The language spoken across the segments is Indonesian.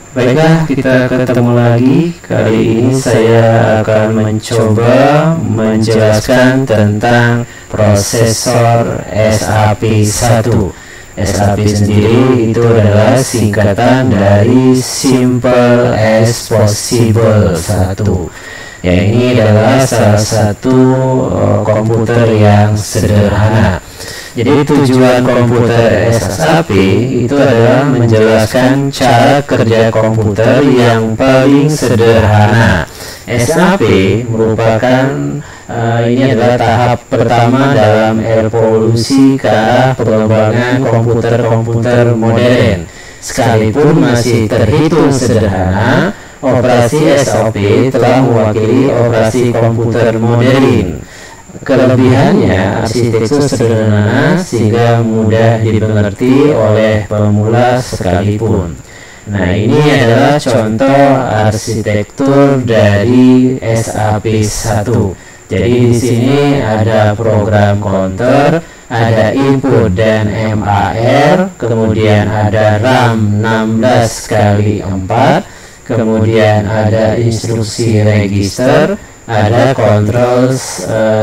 Baiklah, kita ketemu lagi. Kali ini saya akan mencoba menjelaskan tentang prosesor SAP1. SAP sendiri itu adalah singkatan dari Simple as Possible 1. Ya, ini adalah salah satu komputer yang sederhana. Jadi tujuan komputer SAP itu adalah menjelaskan cara kerja komputer yang paling sederhana. SAP merupakan ini adalah tahap pertama dalam evolusi ke arah pengembangan komputer-komputer modern. Sekalipun masih terhitung sederhana, operasi SAP telah mewakili operasi komputer modern. Kelebihannya, arsitektur sederhana sehingga mudah dimengerti oleh pemula sekalipun. Nah, ini adalah contoh arsitektur dari SAP1. Jadi di sini ada program counter, ada input dan MAR, kemudian ada RAM 16x4, kemudian ada instruksi register, ada control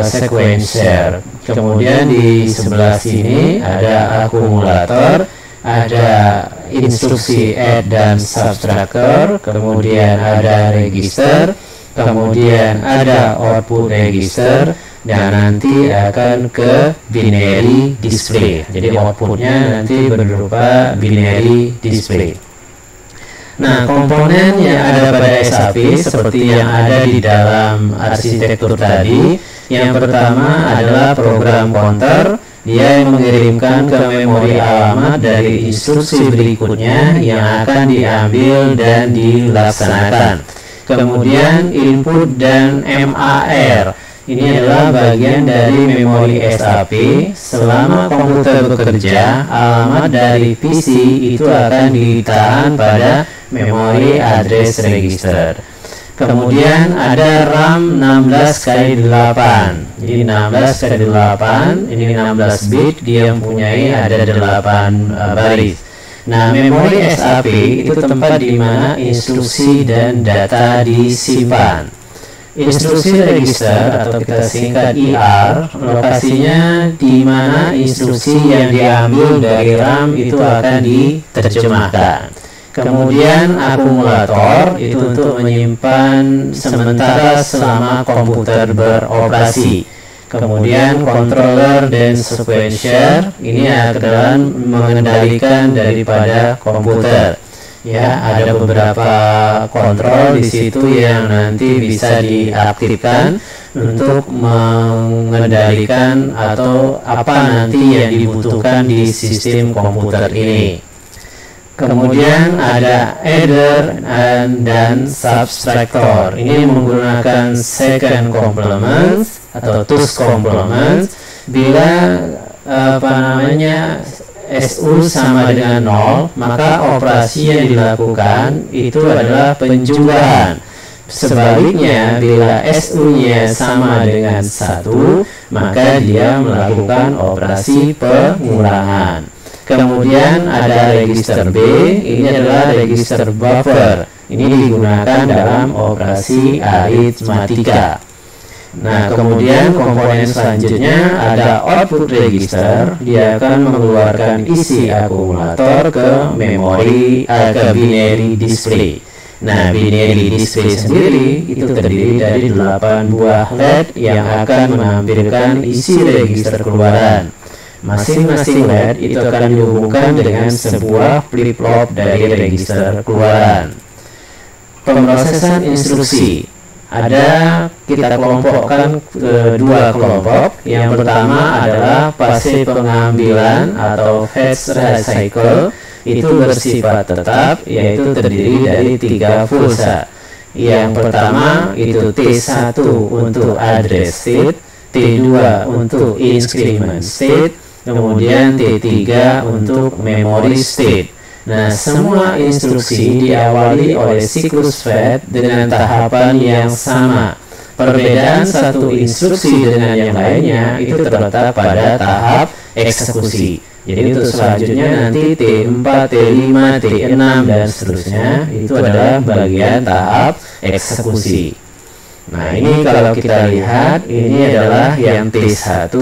sequencer. Kemudian di sebelah sini ada akumulator, ada instruksi add dan subtractor, kemudian ada register, kemudian ada output register, dan nanti akan ke binary display. Jadi outputnya nanti berupa binary display. Nah, komponen yang ada pada SAP seperti yang ada di dalam arsitektur tadi. Yang pertama adalah program counter. Dia yang mengirimkan ke memori alamat dari instruksi berikutnya yang akan diambil dan dilaksanakan. Kemudian input dan MAR. Ini adalah bagian dari memori SAP. Selama komputer bekerja, alamat dari PC itu akan ditahan pada memori address register. Kemudian ada RAM 16x8. Jadi 16x8, ini 16 bit, dia mempunyai ada 8 baris. Nah, memori SAP itu tempat di mana instruksi dan data disimpan. Instruksi register atau kita singkat IR, lokasinya di mana instruksi yang diambil dari RAM itu akan diterjemahkan. Kemudian akumulator itu untuk menyimpan sementara selama komputer beroperasi. Kemudian controller dan sequencer ini adalah mengendalikan daripada komputer. Ya, ada beberapa kontrol di situ yang nanti bisa diaktifkan untuk mengendalikan atau apa nanti yang dibutuhkan di sistem komputer ini. Kemudian ada adder dan subtractor. Ini menggunakan second complement atau twos complement. Bila SU sama dengan 0, maka operasi yang dilakukan itu adalah penjumlahan. Sebaliknya, bila SU-nya sama dengan 1, maka dia melakukan operasi pengulangan. Kemudian ada register B, ini adalah register buffer. Ini digunakan dalam operasi aritmatika. Nah, kemudian komponen selanjutnya ada output register. Dia akan mengeluarkan isi akumulator ke memori ke binary display. Nah, binary display sendiri itu terdiri dari 8 buah LED yang akan menampilkan isi register keluaran. Masing-masing LED itu akan dihubungkan dengan sebuah flip-flop dari register keluaran. Pemrosesan instruksi. Kita kelompokkan ke dua kelompok. Yang pertama adalah fase pengambilan atau fetch recycle. Itu bersifat tetap, yaitu terdiri dari 3 pulsa. Yang pertama itu T1 untuk address state, T2 untuk increment state, kemudian T3 untuk memory state. Nah, semua instruksi diawali oleh siklus fetch dengan tahapan yang sama. Perbedaan satu instruksi dengan yang lainnya itu terletak pada tahap eksekusi. Jadi untuk selanjutnya nanti T4, T5, T6 dan seterusnya itu adalah bagian tahap eksekusi. Nah, ini kalau kita lihat, ini adalah yang T1,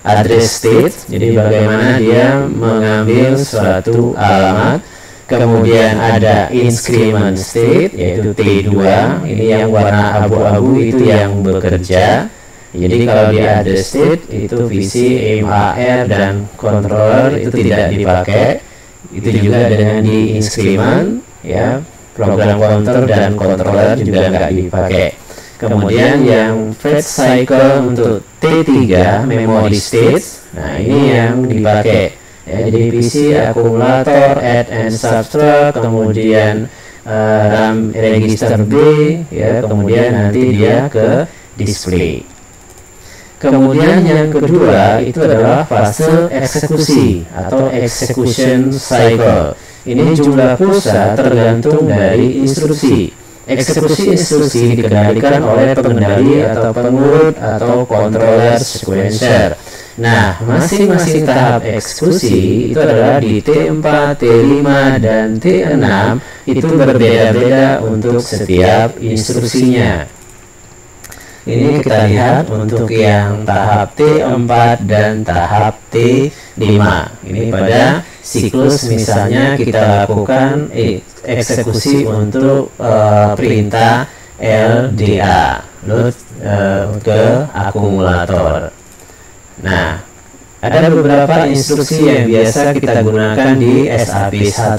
address state. Jadi bagaimana dia mengambil suatu alamat. Kemudian ada increment state, yaitu T2. Ini yang warna abu-abu itu yang bekerja. Jadi kalau di address state itu PC, MAR dan controller itu tidak dipakai. Itu juga dengan di increment, ya, program counter dan controller juga nggak dipakai. Kemudian yang fetch cycle untuk T3 memory state, nah ini yang dipakai, ya. Jadi PC, akumulator, add and subtract, kemudian RAM register B, ya, kemudian nanti dia ke display. Kemudian yang kedua itu adalah fase eksekusi atau execution cycle. Ini jumlah pulsa tergantung dari instruksi. Eksekusi instruksi dikendalikan oleh pengendali atau pengurut atau controller sequencer. Nah, masing-masing tahap eksekusi itu adalah di T4, T5, dan T6 itu berbeda-beda untuk setiap instruksinya. Ini kita lihat untuk yang tahap T4 dan tahap T5. Ini pada siklus misalnya kita lakukan eksekusi untuk perintah LDA, load ke akumulator. Nah, ada beberapa instruksi yang biasa kita gunakan di SAP1,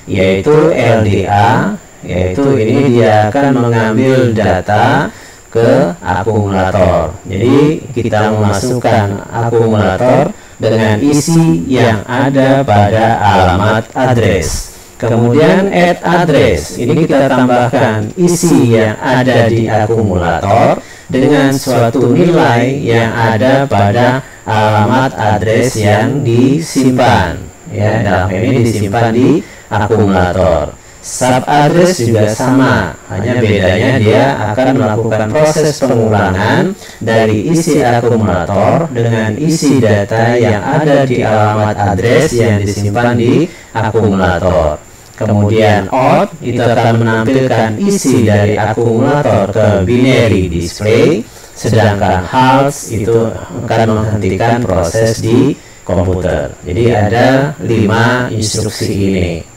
yaitu LDA, yaitu ini dia akan mengambil data ke akumulator. Jadi kita memasukkan akumulator dengan isi yang ada pada alamat address. Kemudian add address, ini kita tambahkan isi yang ada di akumulator dengan suatu nilai yang ada pada alamat address yang disimpan, ya, dalam ini disimpan di akumulator. Sub address juga sama, hanya bedanya dia akan melakukan proses pengulangan dari isi akumulator dengan isi data yang ada di alamat address yang disimpan di akumulator. Kemudian out itu akan menampilkan isi dari akumulator ke binary display, sedangkan halt itu akan menghentikan proses di komputer. Jadi ada 5 instruksi ini.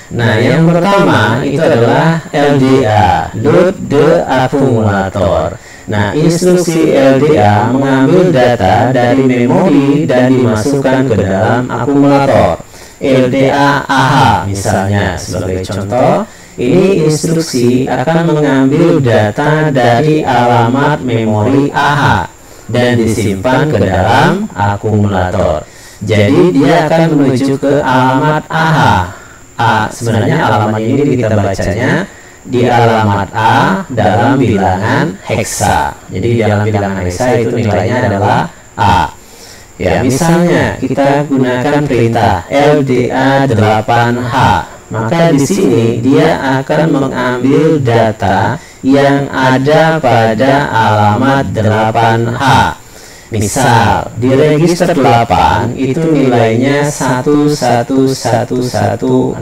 Nah, yang pertama itu adalah LDA, load the accumulator. Nah, instruksi LDA mengambil data dari memori dan dimasukkan ke dalam akumulator. LDA AH misalnya sebagai contoh, ini instruksi akan mengambil data dari alamat memori AH dan disimpan ke dalam akumulator. Jadi dia akan menuju ke alamat AH. Sebenarnya alamat ini kita bacanya di alamat A dalam bilangan heksa. Jadi dalam bilangan heksa itu nilainya adalah A. Ya, misalnya kita gunakan perintah LDA 8H, maka di sini dia akan mengambil data yang ada pada alamat 8H. Misal di register 8 itu nilainya 111100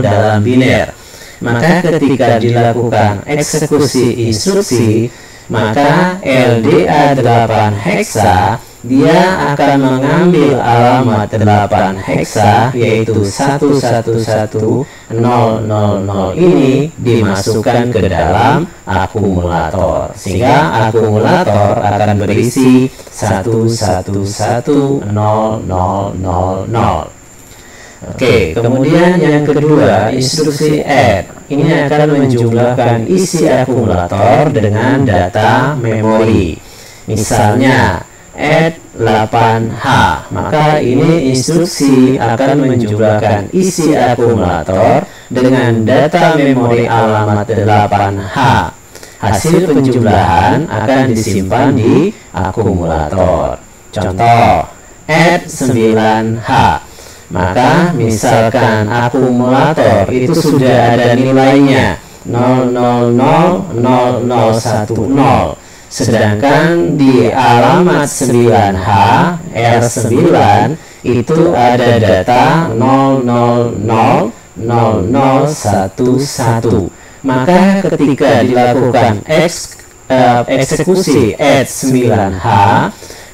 dalam biner. Maka ketika dilakukan eksekusi instruksi, maka LDA 8 heksa dia akan mengambil alamat 8 heksa, yaitu 111000 ini dimasukkan ke dalam akumulator, sehingga akumulator akan berisi 111000. Oke, kemudian yang kedua, instruksi add. Ini akan menjumlahkan isi akumulator dengan data memori. Misalnya add 8H, maka ini instruksi akan menjumlahkan isi akumulator dengan data memori alamat 8H. Hasil penjumlahan akan disimpan di akumulator. Contoh, add 9H. Maka misalkan akumulator itu sudah ada nilainya 000010. Sedangkan di alamat 9H R9 itu ada data 0000011. Maka ketika dilakukan eksekusi add 9H,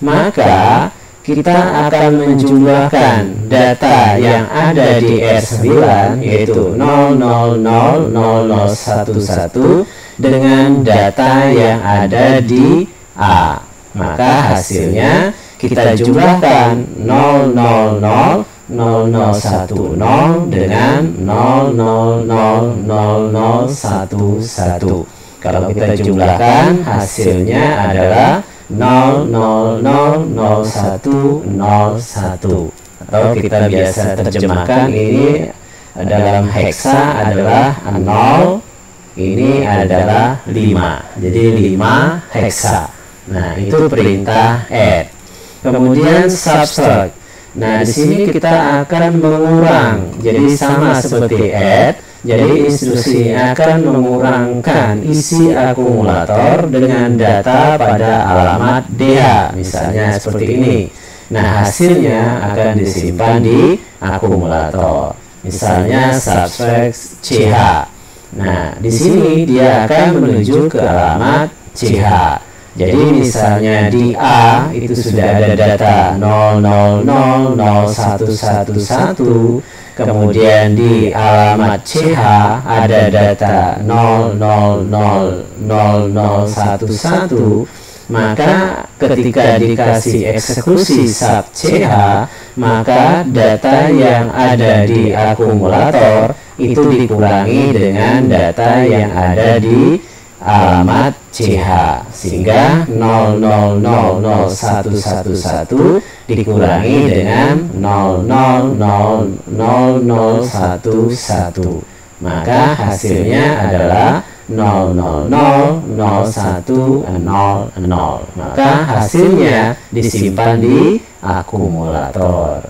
maka kita akan menjumlahkan data yang ada di R9 yaitu 0000011 dengan data yang ada di A. Maka hasilnya kita jumlahkan 0000010 dengan 0000011. Kalau kita jumlahkan hasilnya adalah 0000101, atau kita biasa terjemahkan ini dalam heksa adalah 0, ini adalah 5, jadi 5 heksa. Nah, itu perintah add. Kemudian subtract. Nah, di sini kita akan mengurang, jadi sama seperti add. Jadi instruksi akan mengurangkan isi akumulator dengan data pada alamat DH, misalnya seperti ini. Nah, hasilnya akan disimpan di akumulator, misalnya subtract CH. Nah, di sini dia akan menuju ke alamat CH. Jadi misalnya di A itu sudah ada data 0000111, kemudian di alamat CH ada data 0000011, maka ketika dikasih eksekusi sub CH, maka data yang ada di akumulator itu dikurangi dengan data yang ada di alamat CH, sehingga 0000111 dikurangi dengan 0000011, maka hasilnya adalah 0000100. Maka hasilnya disimpan di akumulator.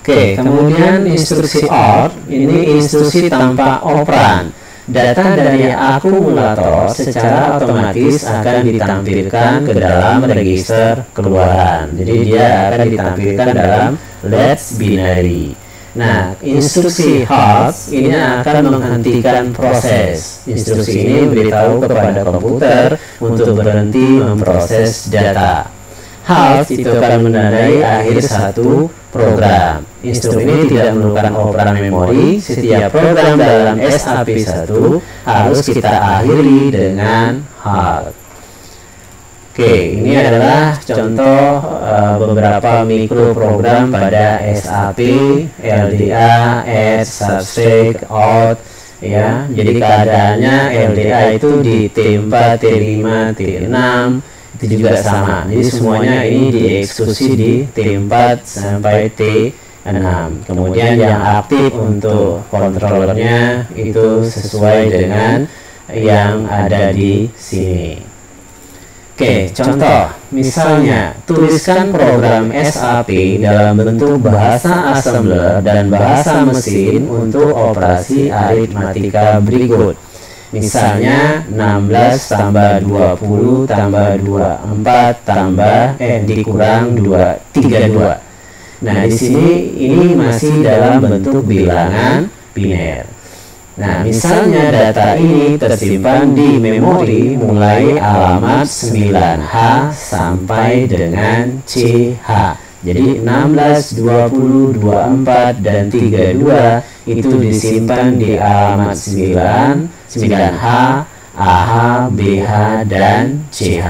Oke, kemudian instruksi OR, ini instruksi tanpa operan. Data dari akumulator secara otomatis akan ditampilkan ke dalam register keluaran. Jadi dia akan ditampilkan dalam let's binary. Nah, instruksi halt ini akan menghentikan proses. Instruksi ini beritahu kepada komputer untuk berhenti memproses data. Halt itu akan menandai akhir satu program. Instruksi ini tidak memerlukan operan memori. Setiap program dalam SAP1 harus kita akhiri dengan halt. Oke, ini adalah contoh beberapa mikroprogram pada SAP, LDA, add, subtract, out, ya. Jadi keadaannya LDA itu di T4, T5, T6 itu juga sama. Jadi semuanya ini dieksekusi di T4 sampai T6. Kemudian yang aktif untuk kontrolernya itu sesuai dengan yang ada di sini. Oke, contoh, misalnya tuliskan program SAP dalam bentuk bahasa assembler dan bahasa mesin untuk operasi aritmatika berikut. Misalnya 16 tambah 20 tambah 24 tambah dikurang 32. Nah, di sini ini masih dalam bentuk bilangan biner. Nah, misalnya data ini tersimpan di memori mulai alamat 9H sampai dengan CH. Jadi 16, 20, 24, dan 32 itu disimpan di alamat 9H, AH, BH, dan CH.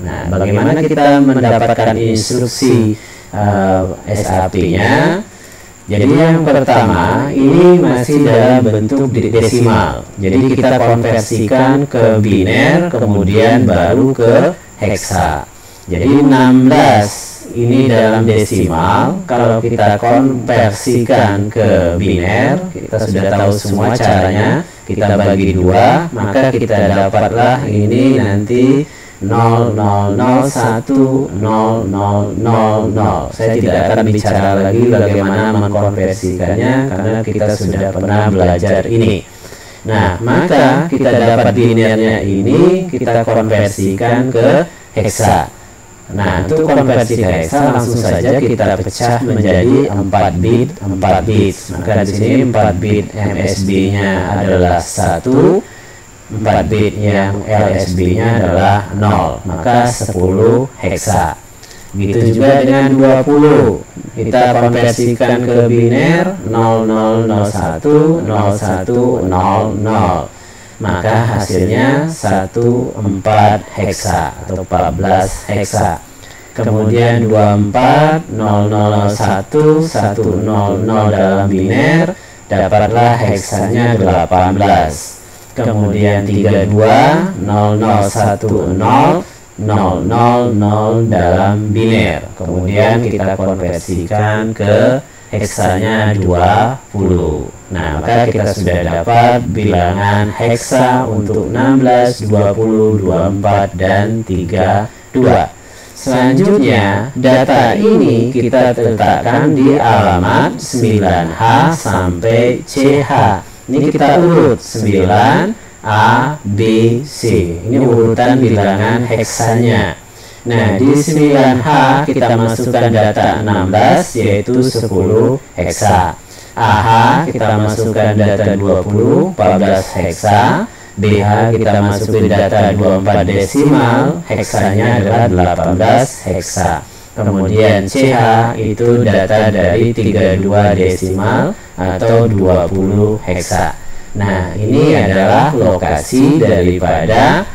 Nah, bagaimana kita mendapatkan instruksi SAP-nya? Jadi yang pertama, ini masih dalam bentuk desimal. Jadi kita konversikan ke biner, kemudian baru ke heksa. Jadi 16 ini dalam desimal. Kalau kita konversikan ke biner, kita sudah tahu semua caranya. Kita bagi 2, maka kita dapatlah ini nanti 0001000. Saya tidak akan bicara lagi bagaimana mengkonversikannya karena kita sudah pernah belajar ini. Nah, maka kita dapat binernya ini kita konversikan ke heksa. Nah, untuk konversi ke heksa langsung saja kita pecah menjadi 4 bit. Maka di sini 4 bit MSB-nya adalah 1, 4 bit yang LSB-nya adalah 0, maka 10 heksa. Begitu juga dengan 20, kita konversikan ke biner 0001 0100, maka hasilnya 14 heksa atau 14 heksa. Kemudian 24 0001 100 dalam biner dapatlah heksanya 18. Kemudian 32 0010 000 dalam biner. Kemudian kita konversikan ke heksanya 20. Nah, maka kita sudah dapat bilangan heksa untuk 16, 20, 24, dan 32. Selanjutnya, data ini kita letakkan di alamat 9H sampai CH. Ini kita urut 9 A, B, C. Ini urutan bilangan heksanya. Nah, di 9H kita masukkan data 16, yaitu 10 heksa. AH kita masukkan data 20, 14 heksa. BH kita masukkan data 24 desimal, heksanya adalah 18 heksa. Kemudian CH itu data dari 32 desimal atau 20 heksa. Nah, ini adalah lokasi daripada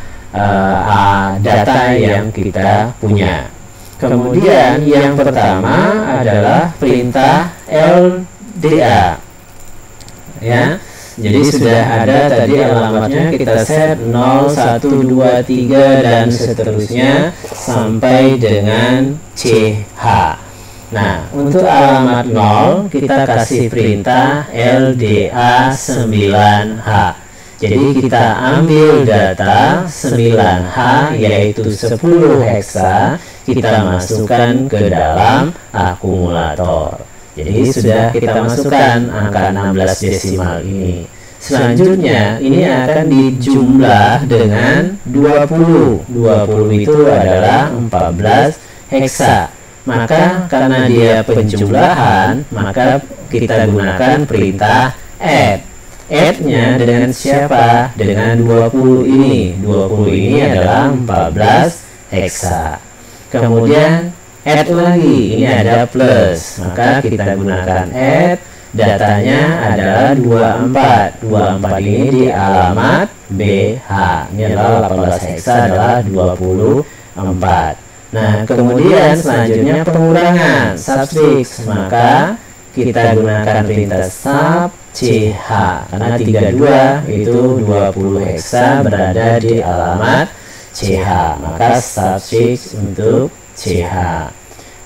data yang kita punya. Kemudian yang pertama adalah perintah LDA, ya. Jadi sudah ada tadi alamatnya, kita set 0, 1, 2, 3 dan seterusnya sampai dengan CH. Nah, untuk alamat 0 kita kasih perintah LDA 9H. Jadi kita ambil data 9H yaitu 10 heksa, kita masukkan ke dalam akumulator. Jadi sudah kita masukkan angka 16 desimal ini. Selanjutnya ini akan dijumlah dengan 20. 20 itu adalah 14 heksa. Maka karena dia penjumlahan, maka kita gunakan perintah add. Add-nya dengan siapa? Dengan 20 ini. 20 ini adalah 14 heksa. Kemudian add lagi, ini ada plus, maka kita gunakan add, datanya adalah 24. 24 ini di alamat BH, ini adalah 18 heksa adalah 24. Nah, kemudian selanjutnya pengurangan, subtract, maka kita gunakan perintah sub CH, karena 32 itu 20 heksa berada di alamat CH, maka subtract untuk CH.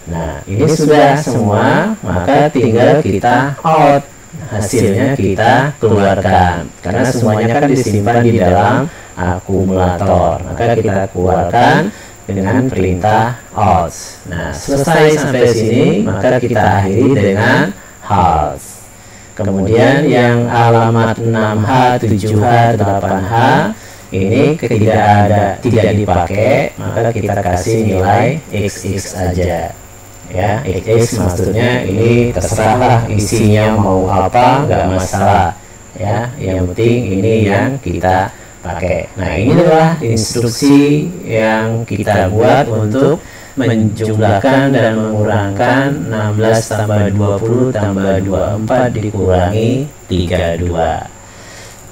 Nah, ini sudah semua, maka tinggal kita out, hasilnya kita keluarkan, karena semuanya kan disimpan di dalam akumulator, maka kita keluarkan dengan perintah out. Nah, selesai sampai sini, maka kita akhiri dengan halt. Kemudian yang alamat 6H, 7H, 8H ini tidak dipakai, maka kita kasih nilai XX aja, ya. XX maksudnya ini terserahlah isinya mau apa, nggak masalah, ya. Yang penting ini yang kita pakai. Nah, ini adalah instruksi yang kita buat untuk menjumlahkan dan mengurangkan 16 tambah 20 tambah 24 dikurangi 32.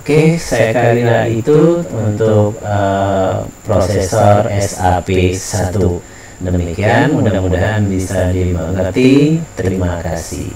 Oke, saya kira itu untuk prosesor SAP1. Demikian, mudah-mudahan bisa dimengerti. Terima kasih.